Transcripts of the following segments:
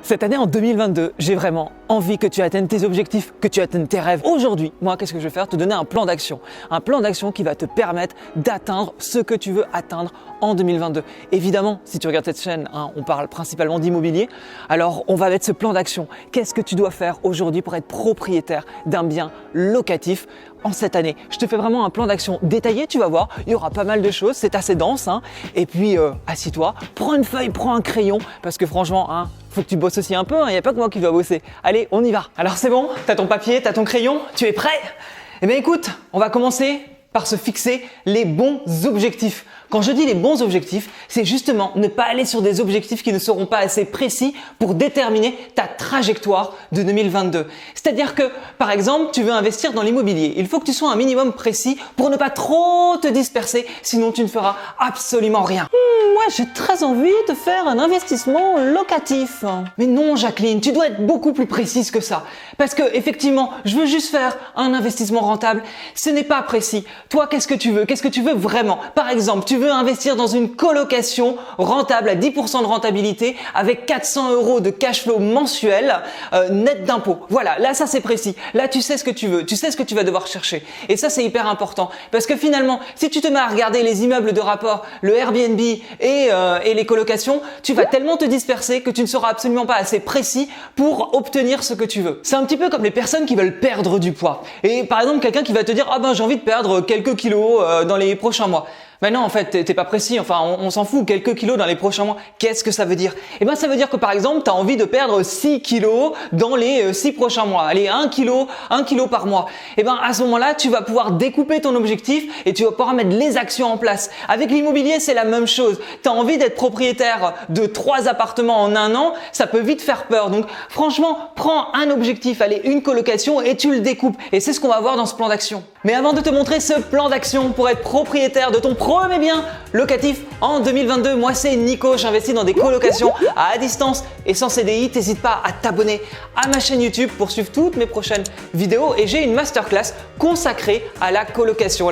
Cette année en 2022, j'ai vraiment envie que tu atteignes tes objectifs, que tu atteignes tes rêves. Aujourd'hui, moi, qu'est-ce que je vais faire? Te donner un plan d'action. Un plan d'action qui va te permettre d'atteindre ce que tu veux atteindre en 2022. Évidemment, si tu regardes cette chaîne, on parle principalement d'immobilier. Alors, on va mettre ce plan d'action. Qu'est-ce que tu dois faire aujourd'hui pour être propriétaire d'un bien locatif en cette année? Je te fais vraiment un plan d'action détaillé, tu vas voir. Il y aura pas mal de choses, c'est assez dense. Et puis, assis-toi, prends une feuille, prends un crayon, parce que franchement, faut que tu bosses aussi un peu, il n'y a pas que moi qui dois bosser. Allez, on y va. Alors c'est bon, t'as ton papier, t'as ton crayon, tu es prêt? Eh bien écoute, on va commencer par se fixer les bons objectifs. Quand je dis les bons objectifs, c'est justement ne pas aller sur des objectifs qui ne seront pas assez précis pour déterminer ta trajectoire de 2022. C'est-à-dire que, par exemple, tu veux investir dans l'immobilier. Il faut que tu sois un minimum précis pour ne pas trop te disperser, sinon tu ne feras absolument rien. Moi, j'ai très envie de faire un investissement locatif. Mais non, Jacqueline, tu dois être beaucoup plus précise que ça. Parce que, effectivement, je veux juste faire un investissement rentable. Ce n'est pas précis. Toi, qu'est-ce que tu veux? Qu'est-ce que tu veux vraiment? Par exemple, tu veux investir dans une colocation rentable à 10% de rentabilité avec 400 € de cash flow mensuel net d'impôts. Voilà, là ça c'est précis. Là tu sais ce que tu veux, tu sais ce que tu vas devoir chercher. Et ça c'est hyper important parce que finalement, si tu te mets à regarder les immeubles de rapport, le Airbnb et les colocations, tu vas tellement te disperser que tu ne seras absolument pas assez précis pour obtenir ce que tu veux. C'est un petit peu comme les personnes qui veulent perdre du poids. Et par exemple, quelqu'un qui va te dire « Ah ben j'ai envie de perdre quelques kilos dans les prochains mois ». Ben non, en fait, t'es pas précis. Enfin, on s'en fout. Quelques kilos dans les prochains mois. Qu'est-ce que ça veut dire? Eh ben, ça veut dire que par exemple, t'as envie de perdre 6 kilos dans les 6 prochains mois. Allez, 1 kilo par mois. Eh ben, à ce moment-là, tu vas pouvoir découper ton objectif et tu vas pouvoir mettre les actions en place. Avec l'immobilier, c'est la même chose. T'as envie d'être propriétaire de 3 appartements en un an, ça peut vite faire peur. Donc, franchement, prends un objectif, allez, une colocation et tu le découpes. Et c'est ce qu'on va voir dans ce plan d'action. Mais avant de te montrer ce plan d'action pour être propriétaire de ton premier bien locatif en 2022, moi c'est Nico, j'investis dans des colocations à distance et sans CDI. T'hésites pas à t'abonner à ma chaîne YouTube pour suivre toutes mes prochaines vidéos et j'ai une masterclass consacrée à la colocation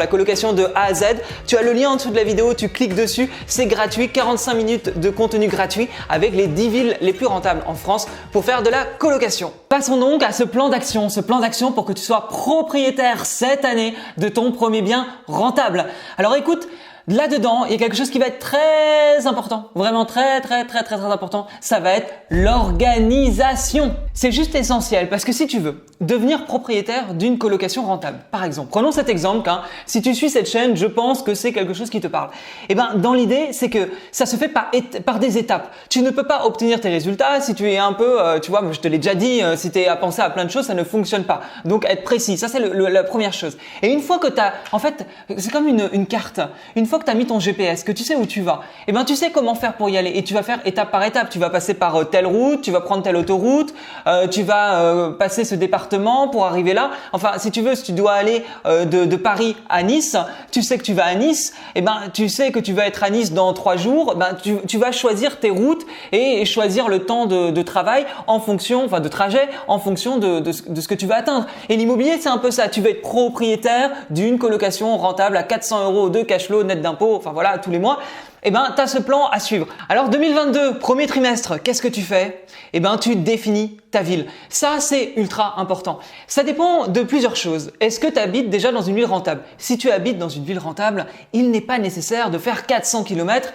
de A à Z. Tu as le lien en dessous de la vidéo, tu cliques dessus, c'est gratuit, 45 minutes de contenu gratuit avec les 10 villes les plus rentables en France pour faire de la colocation. Passons donc à ce plan d'action pour que tu sois propriétaire cette année de ton premier bien rentable. Alors écoute, là-dedans, il y a quelque chose qui va être très important, vraiment très important, ça va être l'organisation. C'est juste essentiel parce que si tu veux devenir propriétaire d'une colocation rentable, par exemple, prenons cet exemple, si tu suis cette chaîne, je pense que c'est quelque chose qui te parle. Eh ben, dans l'idée, c'est que ça se fait par des étapes. Tu ne peux pas obtenir tes résultats si tu es un peu, tu vois, je te l'ai déjà dit, si tu es à penser à plein de choses, ça ne fonctionne pas. Donc, être précis, ça c'est la première chose. Et une fois que tu as, en fait, c'est comme une carte. Une fois que tu as mis ton GPS, que tu sais où tu vas, eh ben tu sais comment faire pour y aller et tu vas faire étape par étape. Tu vas passer par telle route, tu vas prendre telle autoroute, tu vas passer ce département pour arriver là. Enfin, si tu veux, si tu dois aller de Paris à Nice, tu sais que tu vas à Nice, eh ben tu sais que tu vas être à Nice dans 3 jours, ben tu vas choisir tes routes et choisir le temps de travail en fonction, enfin de trajet en fonction de ce que tu vas atteindre. Et l'immobilier, c'est un peu ça. Tu vas être propriétaire d'une colocation rentable à 400 € de cash flow net d'impôts, enfin voilà, tous les mois. Eh ben, tu as ce plan à suivre. Alors 2022, premier trimestre, qu'est-ce que tu fais? Eh ben, tu définis ta ville. Ça, c'est ultra important. Ça dépend de plusieurs choses. Est-ce que tu habites déjà dans une ville rentable? Si tu habites dans une ville rentable, il n'est pas nécessaire de faire 400 km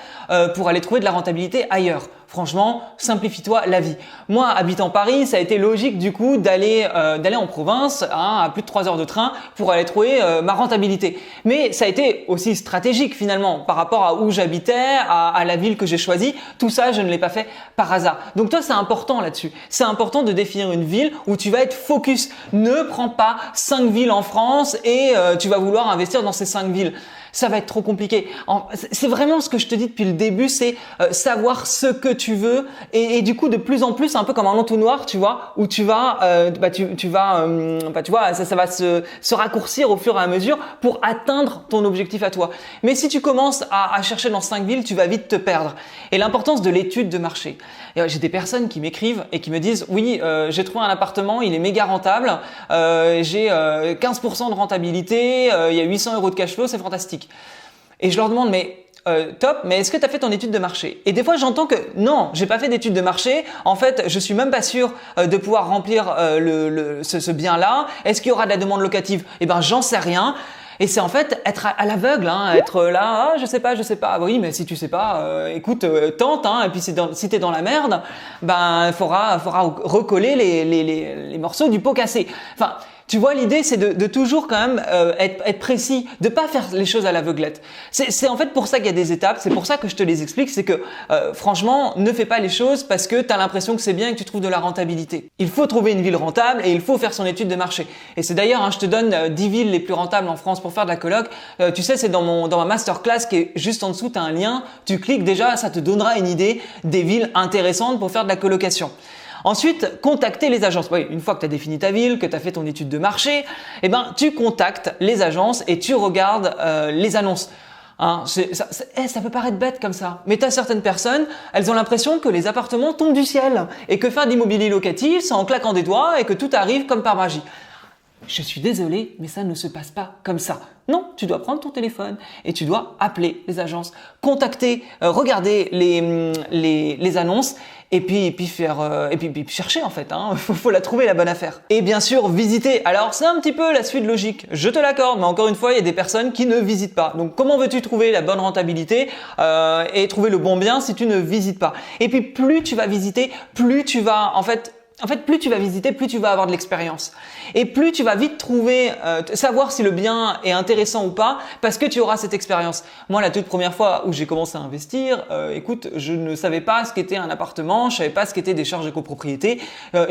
pour aller trouver de la rentabilité ailleurs. Franchement, simplifie-toi la vie. Moi, habitant Paris, ça a été logique du coup d'aller en province à plus de 3 heures de train pour aller trouver ma rentabilité. Mais ça a été aussi stratégique finalement par rapport à où j'habitais, à la ville que j'ai choisie. Tout ça, je ne l'ai pas fait par hasard. Donc toi, c'est important là-dessus. C'est important de définir une ville où tu vas être focus. Ne prends pas 5 villes en France et tu vas vouloir investir dans ces 5 villes. Ça va être trop compliqué. C'est vraiment ce que je te dis depuis le début, c'est savoir ce que tu veux et du coup de plus en plus un peu comme un entonnoir, tu vois, où tu vas, tu vois, ça va se raccourcir au fur et à mesure pour atteindre ton objectif à toi. Mais si tu commences à chercher dans 5 villes, tu vas vite te perdre. Et l'importance de l'étude de marché. J'ai des personnes qui m'écrivent et qui me disent oui, j'ai trouvé un appartement, il est méga rentable, j'ai 15% de rentabilité, il y a 800 € de cash flow, c'est fantastique. Et je leur demande mais top, mais est-ce que tu as fait ton étude de marché? Et des fois, j'entends que non, j'ai pas fait d'étude de marché. En fait, je suis même pas sûr de pouvoir remplir ce bien-là. Est-ce qu'il y aura de la demande locative? Eh ben, j'en sais rien. Et c'est en fait être à l'aveugle, hein, être là, ah, je sais pas. Oui, mais si tu sais pas, écoute, tente, hein. Et puis si t'es dans la merde, ben, faudra recoller les morceaux du pot cassé. Enfin, tu vois, l'idée, c'est de toujours quand même être précis, de pas faire les choses à l'aveuglette. C'est en fait pour ça qu'il y a des étapes, c'est pour ça que je te les explique, c'est que franchement, ne fais pas les choses parce que tu as l'impression que c'est bien et que tu trouves de la rentabilité. Il faut trouver une ville rentable et il faut faire son étude de marché. Et c'est d'ailleurs, hein, je te donne 10 villes les plus rentables en France pour faire de la coloc. Tu sais, c'est dans ma masterclass qui est juste en dessous, tu as un lien, tu cliques déjà, ça te donnera une idée des villes intéressantes pour faire de la colocation. Ensuite, contacter les agences. Oui, une fois que tu as défini ta ville, que tu as fait ton étude de marché, eh ben, tu contactes les agences et tu regardes les annonces. Hein, ça peut paraître bête comme ça, mais tu as certaines personnes, elles ont l'impression que les appartements tombent du ciel et que faire de l'immobilier locatif, c'est en claquant des doigts et que tout arrive comme par magie. Je suis désolé, mais ça ne se passe pas comme ça. Non, tu dois prendre ton téléphone et tu dois appeler les agences, contacter, regarder les annonces et puis chercher en fait. Hein. Faut la trouver la bonne affaire. Et bien sûr, visiter. Alors c'est un petit peu la suite logique. Je te l'accorde, mais encore une fois, il y a des personnes qui ne visitent pas. Donc comment veux-tu trouver la bonne rentabilité et trouver le bon bien si tu ne visites pas? Et puis plus tu vas visiter, plus tu vas plus tu vas visiter, plus tu vas avoir de l'expérience. Et plus tu vas vite savoir si le bien est intéressant ou pas, parce que tu auras cette expérience. Moi, la toute première fois où j'ai commencé à investir, écoute, je ne savais pas ce qu'était un appartement, je savais pas ce qu'étaient des charges de copropriété.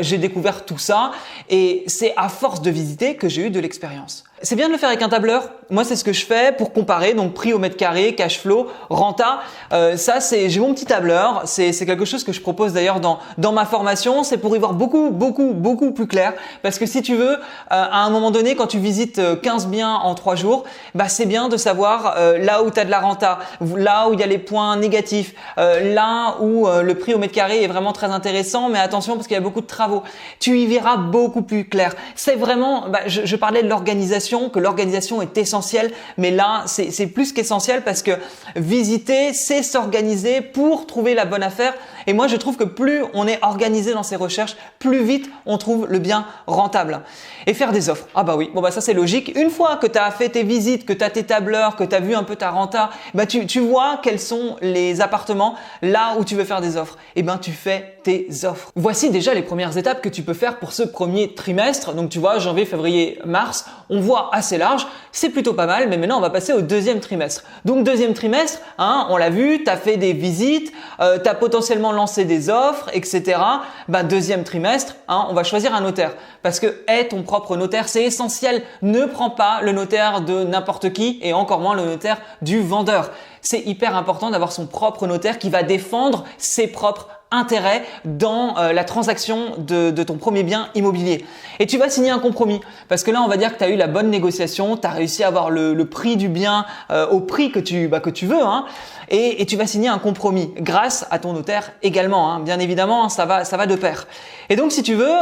J'ai découvert tout ça et c'est à force de visiter que j'ai eu de l'expérience. C'est bien de le faire avec un tableur. Moi, c'est ce que je fais pour comparer. Donc, prix au mètre carré, cash flow, renta. J'ai mon petit tableur. C'est quelque chose que je propose d'ailleurs dans ma formation. C'est pour y voir beaucoup plus clair. Parce que si tu veux, à un moment donné, quand tu visites 15 biens en 3 jours, bah, c'est bien de savoir là où tu as de la renta, là où il y a les points négatifs, là où le prix au mètre carré est vraiment très intéressant. Mais attention, parce qu'il y a beaucoup de travaux. Tu y verras beaucoup plus clair. C'est vraiment, je parlais de l'organisation, que l'organisation est essentielle, mais là c'est plus qu'essentiel parce que visiter, c'est s'organiser pour trouver la bonne affaire. Et moi je trouve que plus on est organisé dans ses recherches, plus vite on trouve le bien rentable. Et faire des offres. Ah bah oui, bon bah ça c'est logique. Une fois que tu as fait tes visites, que tu as tes tableurs, que tu as vu un peu ta renta, bah tu vois quels sont les appartements là où tu veux faire des offres. Et ben tu fais tes offres. Voici déjà les premières étapes que tu peux faire pour ce premier trimestre. Donc tu vois, janvier, février, mars, on voit assez large, c'est plutôt pas mal, mais maintenant on va passer au deuxième trimestre. Donc deuxième trimestre, hein, on l'a vu, tu as fait des visites, tu as potentiellement lancé des offres, etc. Bah, deuxième trimestre, hein, on va choisir un notaire parce que aie ton propre notaire, c'est essentiel. Ne prends pas le notaire de n'importe qui et encore moins le notaire du vendeur. C'est hyper important d'avoir son propre notaire qui va défendre ses propres intérêt dans la transaction de ton premier bien immobilier. Et tu vas signer un compromis parce que là, on va dire que tu as eu la bonne négociation, tu as réussi à avoir le prix du bien au prix que tu veux, hein, et tu vas signer un compromis grâce à ton notaire également. Hein. Bien évidemment, ça va de pair. Et donc, si tu veux,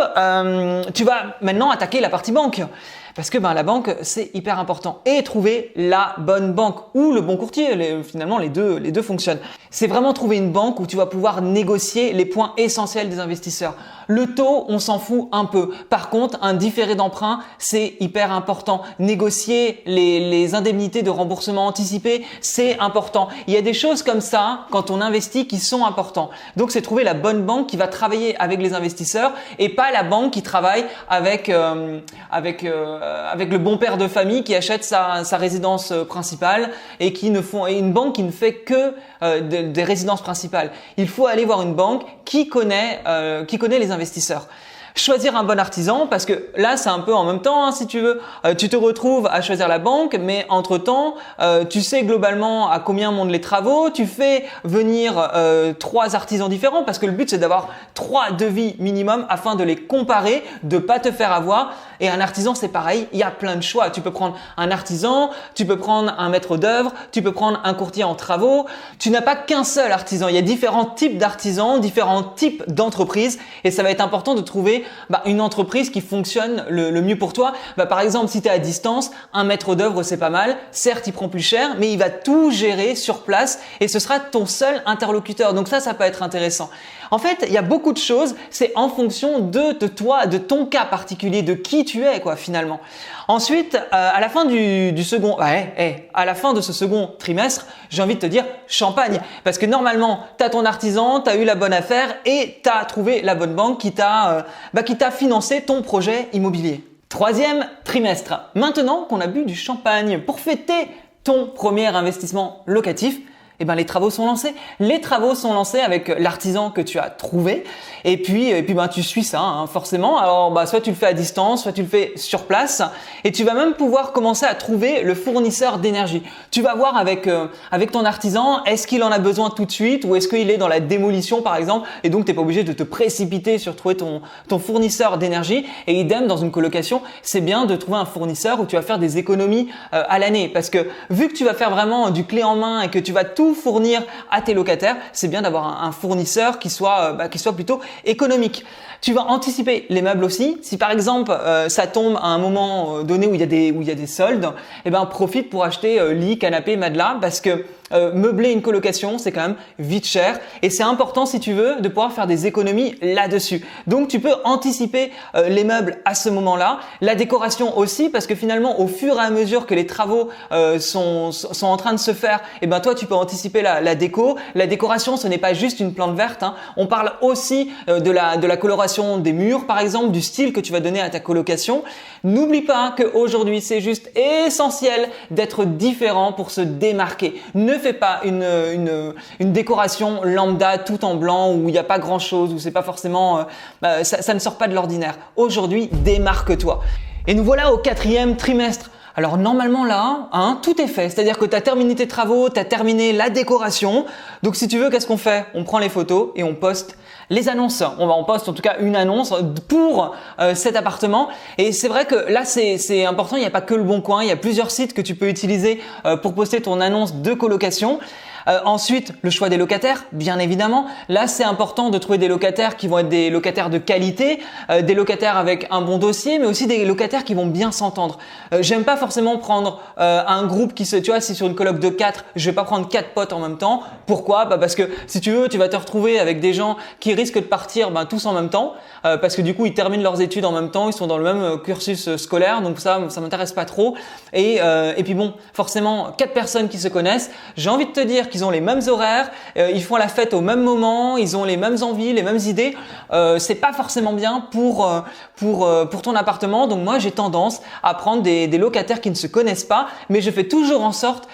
tu vas maintenant attaquer la partie banque. Parce que la banque, c'est hyper important. Et trouver la bonne banque ou le bon courtier. Finalement, les deux fonctionnent. C'est vraiment trouver une banque où tu vas pouvoir négocier les points essentiels des investisseurs. Le taux, on s'en fout un peu. Par contre, un différé d'emprunt, c'est hyper important. Négocier les indemnités de remboursement anticipé, c'est important. Il y a des choses comme ça, quand on investit, qui sont importantes. Donc, c'est trouver la bonne banque qui va travailler avec les investisseurs et pas la banque qui travaille avec le bon père de famille qui achète sa résidence principale et une banque qui ne fait que des résidences principales. Il faut aller voir une banque qui connaît les investisseurs. Choisir un bon artisan parce que là c'est un peu en même temps, hein, si tu veux, tu te retrouves à choisir la banque, mais entre temps tu sais globalement à combien montent les travaux, tu fais venir 3 artisans différents parce que le but c'est d'avoir 3 devis minimum afin de les comparer, de pas te faire avoir. Et un artisan c'est pareil, il y a plein de choix. Tu peux prendre un artisan, tu peux prendre un maître d'œuvre, tu peux prendre un courtier en travaux. Tu n'as pas qu'un seul artisan, il y a différents types d'artisans, différents types d'entreprises et ça va être important de trouver trouver une entreprise qui fonctionne le mieux pour toi. Par exemple, si tu es à distance, un maître d'œuvre c'est pas mal. Certes, il prend plus cher, mais il va tout gérer sur place et ce sera ton seul interlocuteur. Donc ça peut être intéressant. En fait, il y a beaucoup de choses, c'est en fonction de toi, de ton cas particulier, de qui tu es finalement. Ensuite, à la fin à la fin de ce second trimestre, j'ai envie de te dire champagne, parce que normalement, tu as ton artisan, tu as eu la bonne affaire et tu as trouvé la bonne banque qui t'a financé ton projet immobilier. Troisième trimestre. Maintenant qu'on a bu du champagne pour fêter ton premier investissement locatif, les travaux sont lancés. Les travaux sont lancés avec l'artisan que tu as trouvé. Et puis tu suis ça, forcément. Alors, soit tu le fais à distance, soit tu le fais sur place. Et tu vas même pouvoir commencer à trouver le fournisseur d'énergie. Tu vas voir avec ton artisan, est-ce qu'il en a besoin tout de suite ou est-ce qu'il est dans la démolition, par exemple. Et donc, tu n'es pas obligé de te précipiter sur trouver ton fournisseur d'énergie. Et idem, dans une colocation, c'est bien de trouver un fournisseur où tu vas faire des économies à l'année. Parce que vu que tu vas faire vraiment du clé en main et que tu vas tout fournir à tes locataires, c'est bien d'avoir un fournisseur qui soit plutôt économique. Tu vas anticiper les meubles aussi. Si par exemple ça tombe à un moment donné où il y a des soldes, profite pour acheter lit, canapé, matelas, parce que meubler une colocation, c'est quand même vite cher et c'est important si tu veux de pouvoir faire des économies là-dessus. Donc tu peux anticiper les meubles à ce moment-là, la décoration aussi, parce que finalement au fur et à mesure que les travaux sont en train de se faire, toi tu peux anticiper la déco. La décoration, ce n'est pas juste une plante verte, On parle aussi de la coloration des murs, par exemple, du style que tu vas donner à ta colocation. N'oublie pas qu'aujourd'hui c'est juste essentiel d'être différent pour se démarquer. Ne fais pas une décoration lambda tout en blanc où il n'y a pas grand chose, où c'est pas forcément ça ne sort pas de l'ordinaire. Aujourd'hui, démarque-toi. Et nous voilà au quatrième trimestre. Alors normalement là, tout est fait, c'est-à-dire que tu as terminé tes travaux, tu as terminé la décoration. Donc si tu veux, qu'est-ce qu'on fait? On prend les photos et on poste les annonces. On poste en tout cas une annonce pour cet appartement. Et c'est vrai que là c'est important, il n'y a pas que Le Bon Coin, il y a plusieurs sites que tu peux utiliser pour poster ton annonce de colocation. Ensuite, le choix des locataires, bien évidemment. Là, c'est important de trouver des locataires qui vont être des locataires de qualité, des locataires avec un bon dossier, mais aussi des locataires qui vont bien s'entendre. J'aime pas forcément prendre un groupe tu vois, si sur une coloc de 4, je vais pas prendre 4 potes en même temps. Pourquoi? Parce que si tu veux, tu vas te retrouver avec des gens qui risquent de partir tous en même temps, parce que du coup, ils terminent leurs études en même temps, ils sont dans le même cursus scolaire, donc ça m'intéresse pas trop. Et puis bon, forcément, 4 personnes qui se connaissent. J'ai envie de te dire qu'ils ont les mêmes horaires, ils font la fête au même moment, ils ont les mêmes envies, les mêmes idées. C'est pas forcément bien pour ton appartement. Donc moi, j'ai tendance à prendre des locataires qui ne se connaissent pas, mais je fais toujours en sorte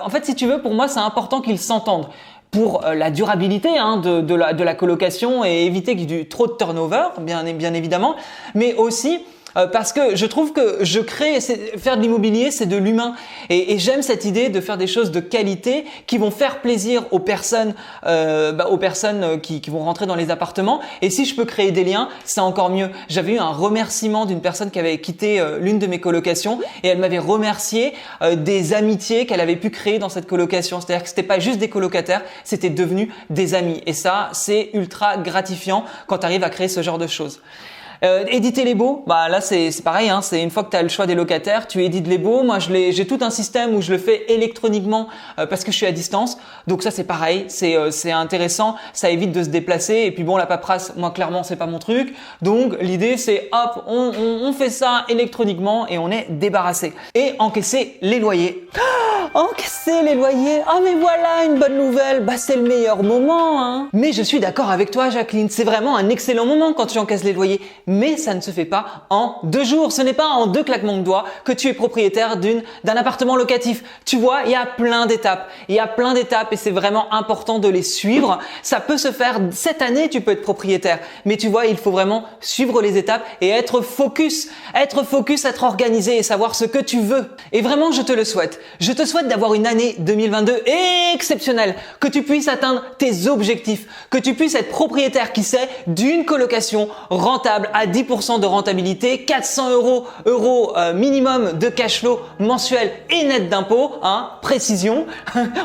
en fait, si tu veux, pour moi, c'est important qu'ils s'entendent. Pour la durabilité de la colocation et éviter qu'il y ait trop de turnover, bien évidemment, mais aussi parce que je trouve que faire de l'immobilier, c'est de l'humain et j'aime cette idée de faire des choses de qualité qui vont faire plaisir aux personnes qui vont rentrer dans les appartements. Et si je peux créer des liens, c'est encore mieux. J'avais eu un remerciement d'une personne qui avait quitté l'une de mes colocations et elle m'avait remercié des amitiés qu'elle avait pu créer dans cette colocation. C'est-à-dire que c'était pas juste des colocataires, c'était devenu des amis. Et ça, c'est ultra gratifiant quand tu arrives à créer ce genre de choses. Éditer les baux, là c'est pareil, c'est une fois que tu as le choix des locataires, tu édites les baux. Moi j'ai tout un système où je le fais électroniquement parce que je suis à distance. Donc ça c'est pareil, c'est intéressant, ça évite de se déplacer et puis bon la paperasse, moi clairement c'est pas mon truc. Donc l'idée c'est hop, on fait ça électroniquement et on est débarrassé. Et encaisser les loyers. Encaisser les loyers. Ah mais voilà une bonne nouvelle, c'est le meilleur moment Mais je suis d'accord avec toi Jacqueline, c'est vraiment un excellent moment quand tu encaisses les loyers. Mais ça ne se fait pas en 2 jours. Ce n'est pas en 2 claquements de doigts que tu es propriétaire d'un appartement locatif. Tu vois, il y a plein d'étapes. Il y a plein d'étapes et c'est vraiment important de les suivre. Ça peut se faire cette année, tu peux être propriétaire. Mais tu vois, il faut vraiment suivre les étapes et être focus, être organisé et savoir ce que tu veux. Et vraiment, je te le souhaite. Je te souhaite d'avoir une année 2022 exceptionnelle, que tu puisses atteindre tes objectifs, que tu puisses être propriétaire, qui sait, d'une colocation rentable à 10% de rentabilité, 400 euros minimum de cash flow mensuel et net d'impôts, précision,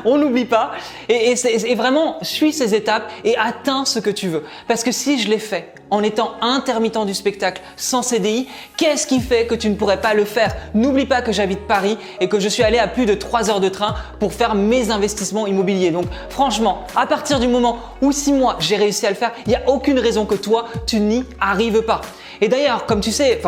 on n'oublie pas. Et vraiment, suis ces étapes et atteins ce que tu veux. Parce que si je l'ai fait, en étant intermittent du spectacle sans CDI, qu'est-ce qui fait que tu ne pourrais pas le faire? N'oublie pas que j'habite Paris et que je suis allé à plus de 3 heures de train pour faire mes investissements immobiliers. Donc franchement, à partir du moment où 6 mois j'ai réussi à le faire, il n'y a aucune raison que toi, tu n'y arrives pas. Et d'ailleurs, comme tu sais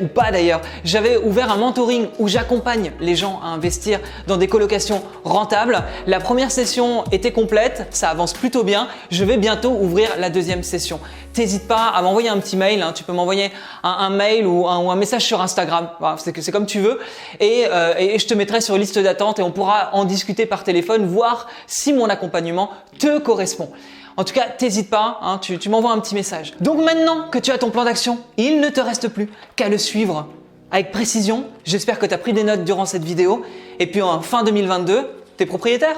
ou pas d'ailleurs, j'avais ouvert un mentoring où j'accompagne les gens à investir dans des colocations rentables. La première session était complète, ça avance plutôt bien. Je vais bientôt ouvrir la deuxième session. T'hésites pas à m'envoyer un petit mail, tu peux m'envoyer un mail ou un message sur Instagram, voilà, c'est comme tu veux et je te mettrai sur liste d'attente et on pourra en discuter par téléphone, voir si mon accompagnement te correspond. En tout cas, t'hésites pas, tu m'envoies un petit message. Donc maintenant que tu as ton plan d'action, il ne te reste plus qu'à le suivre avec précision. J'espère que tu as pris des notes durant cette vidéo et puis en fin 2022, t'es propriétaire.